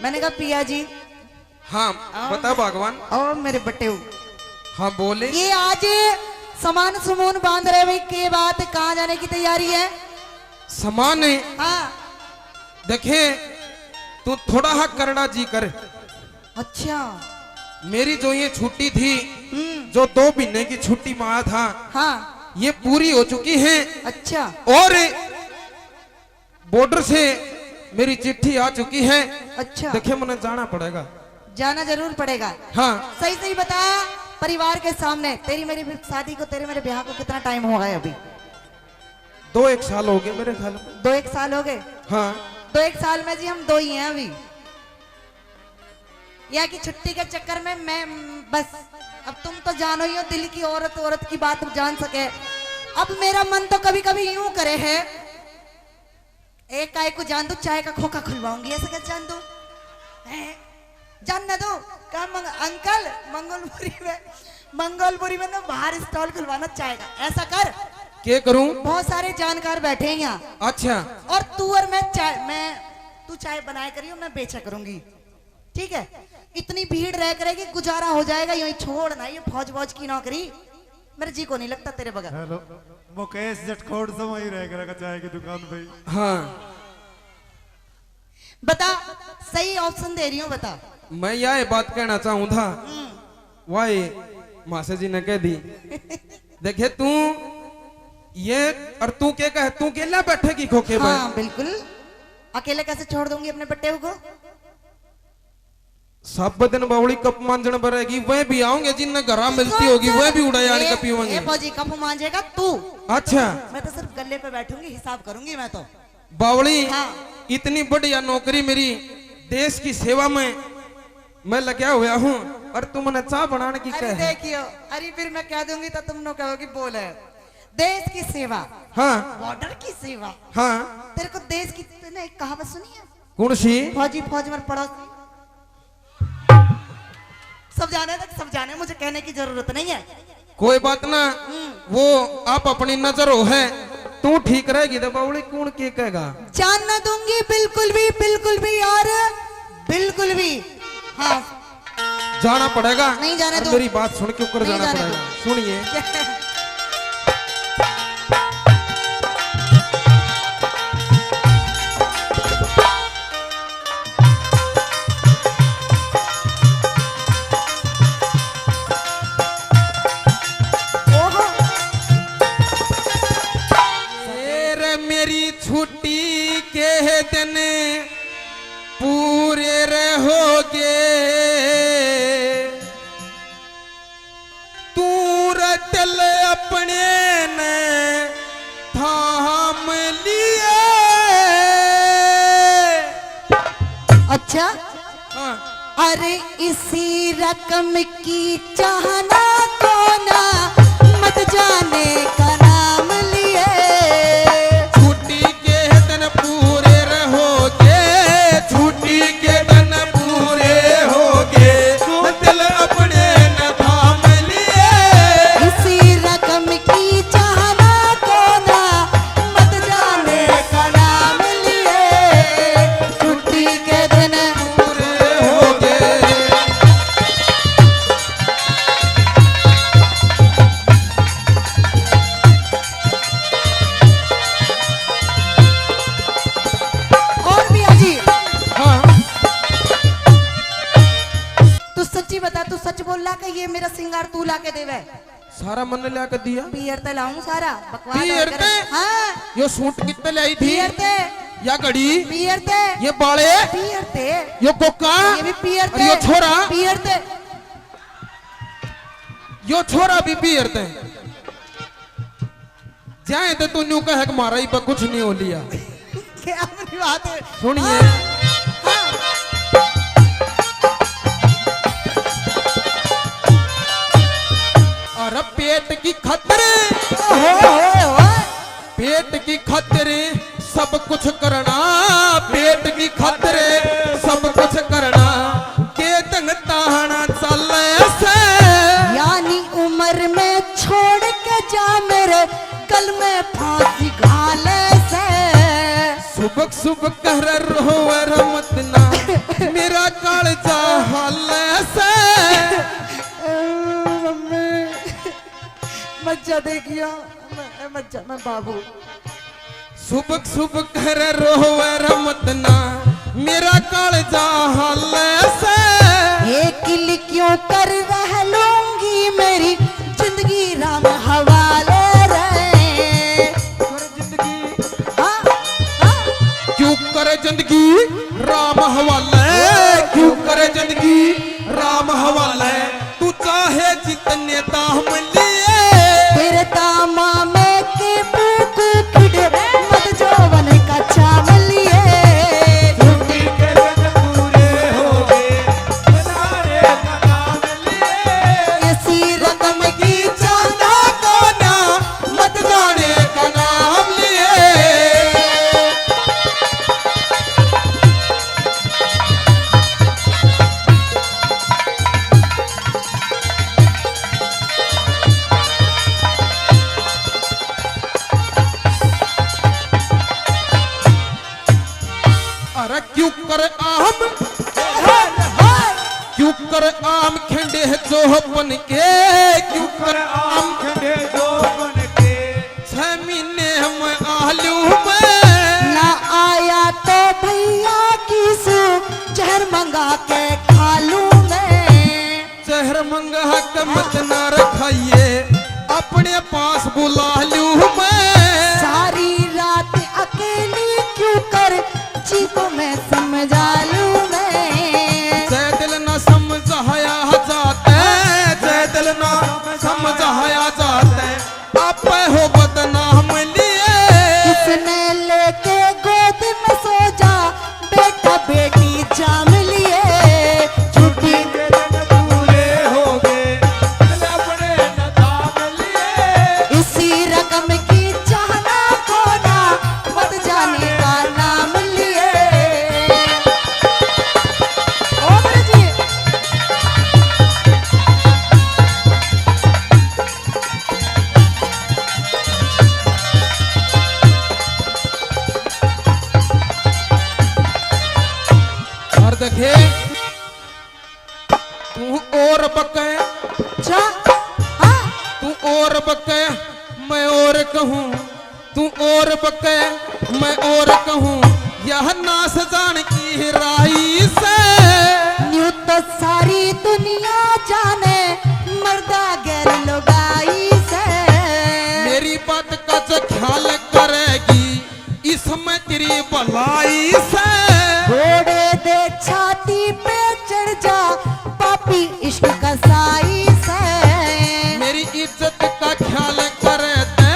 मैंने कहा पिया जी। हाँ बता भगवान। ओ मेरे बट्टे। हाँ बोले। ये आज सामान सुमून बांध रहे भाई, के बात कहाँ जाने की तैयारी है? सामान है। हाँ देखे तू थोड़ा हक करना जी कर। अच्छा। मेरी जो ये छुट्टी थी, जो 2 महीने की छुट्टी में आया था, हाँ ये पूरी हो चुकी है। अच्छा। और बॉर्डर से मेरी चिट्ठी आ चुकी है। अच्छा। देखे मुझे जाना पड़ेगा। जाना जरूर पड़ेगा। हाँ सही सही बता, परिवार के सामने तेरी मेरी शादी को, तेरे मेरे ब्याह को कितना टाइम हो गया अभी? 2-1 साल हो गए मेरे ख्याल में। 2-1 साल हो गए। हाँ 2-1 साल में जी हम 2 ही हैं अभी। या कि छुट्टी के चक्कर में मैं बस, अब तुम तो जानो ही हो, दिल की औरत औरत की बात जान सके। अब मेरा मन तो कभी कभी यूं करे है, एक काय को जान दो, चाय का खोखा खुलवाऊंगी, ऐसा क्या जान दो? जान ना दो क्या अंकल, मंगलपुरी में ना बाहर स्टॉल खुलवाना चाय का, ऐसा कर। क्या करूं? बहुत सारे जानकार बैठे हैं यहाँ। अच्छा। और तू और तू चाय बनाया करियो, मैं बेचा करूंगी, ठीक है? इतनी भीड़ रह करेगी, गुजारा हो जाएगा। यूं छोड़ ना ये फौज की नौकरी, मेरे जी को नहीं लगता तेरे बगैर। हेलो मुकेश जटखोड़ से वही रह करेगा चाय की दुकान पे। हाँ बता, सही ऑप्शन दे रही हूँ, बता। मैं यह बात कहना चाहूँ था, वाई मासे जी ने कह दी। देखे तू ये, और तू क्या कहे, तू अकेला बैठेगी खोखे? हाँ बिल्कुल, अकेले कैसे छोड़ दूंगी अपने बट्टे को? सब दिन बावड़ी कप मांझण बरेगी, वह भी आऊंगे जिनने घरा मिलती होगी, वह भी उड़ा यानी कप पीवेंगे। फौजी कप मांझेगा तू। अच्छा। मैं तो सिर्फ गले पे बैठूंगी, हिसाब करूंगी मैं तो। बावड़ी हाँ। इतनी बढ़िया नौकरी मेरी देश की सेवा में मैं लगा हुआ हूँ, और तुमने चाय बनाने की कहे। देखियो, अरे फिर मैं कह दूंगी तो तुम लोग कहोगी बोल है। देश की सेवा, हाँ बॉर्डर की सेवा। हाँ। तेरे को देश की तूने एक कहावत सुनी है? कौन सी? फौजी फौज में पड़ोसी। सब जाने, मुझे कहने की जरूरत नहीं है। कोई बात ना, वो आप अपनी नजर हो है, तू ठीक रहेगी तो बावड़ी कौन के कहेगा? जान ना दूंगी बिल्कुल भी यार, बिल्कुल भी। हाँ जाना पड़ेगा। नहीं जाने दो। मेरी बात सुन के ऊपर नहीं जाना जाने पड़ेगा। सुनिए। मेरी छुट्टी के दिन पूरे रहोगे, तू दिल अपने ने थाम लिए। अच्छा। हाँ। अरे इसी रकम की चाहना को ना मत जाने का नाम लिए। छुट्टी के दिन पूरे रहोगे, छुट्टी के दिन पूरे होगे, दिल अपने न थाम लिए। इसी रकम की चाहना को ना मत जाने का नाम लिए। छुट्टी के दिन पूरे होगे। और भी अजी। हाँ। तू सच्ची बता, तू सच बोल ला के ये मेरा सिंगार तू ला के देवे? सारा मन ला कर दिया। बियर ते लाऊं सारा, बकवास बियर और ते? करे। हाँ यो सूट कितने लाई थी? बियर ते, या घड़ी? बियर ते, ये बाले? बियर ते, यो कोका? ये भी बियर और ते, यो छोरा? बियर ते। यो छोरा भी बियर ते। जाए तो तू न्यू कहे मारा ही पर कुछ नहीं हो लिया। क्या अपनी बात है? सुनिए। हाँ। और पेट की खतरे, पेट की खतरे सब कुछ करना, पेट की खतरे सब कुछ करना, के तंग ताहना चल से। यानी उम्र में छोड़ के जा मेरे कल में फांसी घाले से। सुबह सुबह कह रहो मत ना, मेरा देखियो मैं बाबू सुबह सुबह कर रोवे रमतना मेरा कालजा हाल से एक क्यों कर रह लूंगी मेरी जिंदगी राम हवाले रहे हाँ, हाँ। क्यों करे जिंदगी राम हवाले क्यों करे जिंदगी राम हवाले तू चाहे जितने दाम लिए तेरे दामा में के बुक खिड़े मत जौवन का चावल क्यों कर आम खंडे जो बन के क्यों कर आम खंडे जो बन के 6 महीने हम आलू में ना आया तो भैया किसू जहर मंगा के खा लूं मैं जहर मंगा के मत ना रखाइए अपने पास बुला लूं मैं सारी रात अकेली क्यों कर जी को मैं समझा लूं मैं जय दिल ना समझाया जाते जय दिल ना समझाया जाते आप हो बदनाम लिए किसने लेके गोद में सो जा बेटा बेटी जाम लिए छुट्टी के दिन पूरे हो गए अपने न दाम लिए इसी रकम की चाहना खोना मत जाने का नाम लिए ओ मेरे जी और देखे तू और बके जा हाँ तू और बके मैं और कहूँ तू और बके मैं और कहूँ यह नास जान की राई से न्यू तो सारी दुनिया जाने मर्दा गैर लुगाई से मेरी बात का जो ख्याल करेगी इसमें तेरी भलाई से घोड़े दे छाती पे चढ़ जा पापी इश्क का साई से मेरी इज्जत का ख्याल करते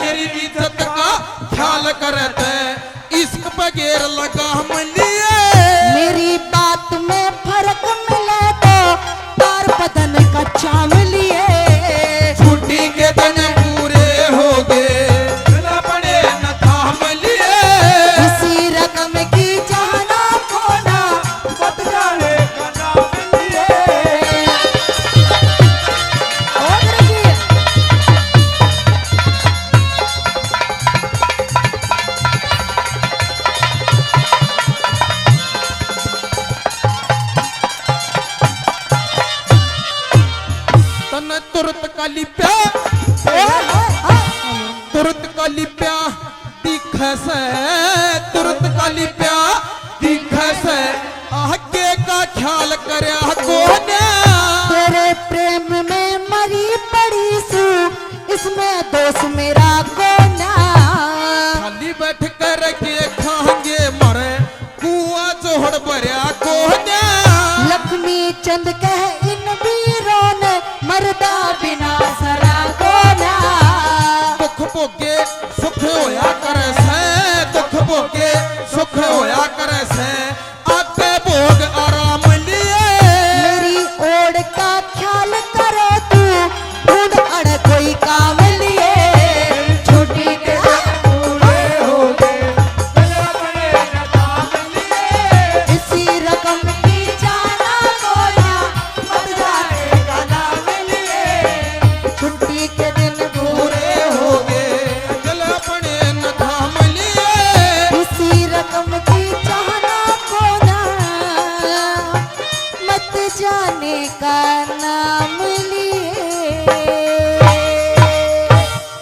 मेरी इज्जत का ख्याल करते इश्क बगैर लगाम लिए मेरी बात में फर्क मिले तो तार बदन का चाम लिए छुट्टी के दिन पूरे हो गए अपने न थाम लिए इसी रकम की चाहना खोना मत जाने का नाम लिए ओ मेरे जी तन तुरत काली प्या तुरत काली प्या दिख से तुरत काली प्या दिख से आगे का ख्याल करया कोने तेरे प्रेम में मरी पड़ी सू इसमें दोस्त मेरा कोना खाली बैठ कर के खाएंगे मरे कुआ जोड़ भरया कोने लक्ष्मी चंद कह इन वीरों ने मरदा बिना सरा कोना दुख भोगे सुख होया करे से दुख भोगे सुख होया करे से आते भोग आराम लिए मेरी ओर का ख्याल करे तू ढूंढ अड़ कोई काम लिए छुट्टी के पूरे हो गए अपने न दाम लिए इसी रकम की जाना कोना मत जाने का नाम लिए छुट्टी के दिन पूरे हो गए चल अपने न थाम लिए इसी रकम की चाहना खोना मत जाने का ना